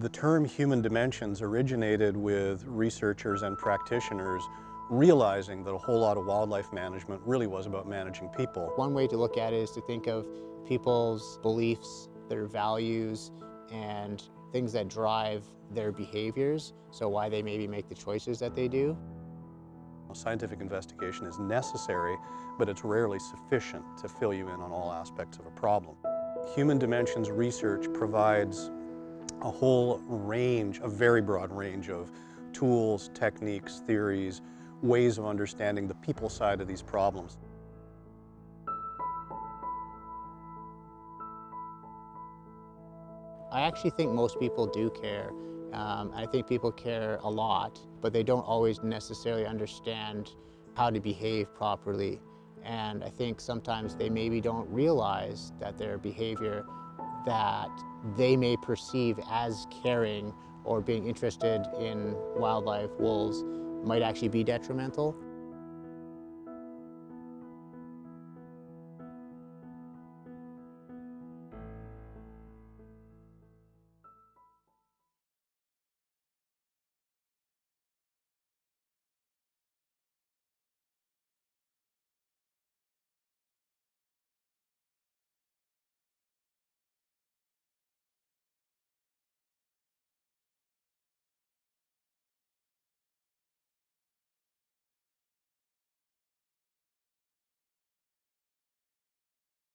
The term human dimensions originated with researchers and practitioners realizing that a whole lot of wildlife management really was about managing people. One way to look at it is to think of people's beliefs, their values, and things that drive their behaviors, so why they maybe make the choices that they do. Scientific investigation is necessary, but it's rarely sufficient to fill you in on all aspects of a problem. Human dimensions research provides a whole range, a very broad range of tools, techniques, theories, ways of understanding the people side of these problems. I actually think most people do care. I think people care a lot, but they don't always necessarily understand how to behave properly. And I think sometimes they maybe don't realize that their behavior that they may perceive as caring or being interested in wildlife, wolves, might actually be detrimental.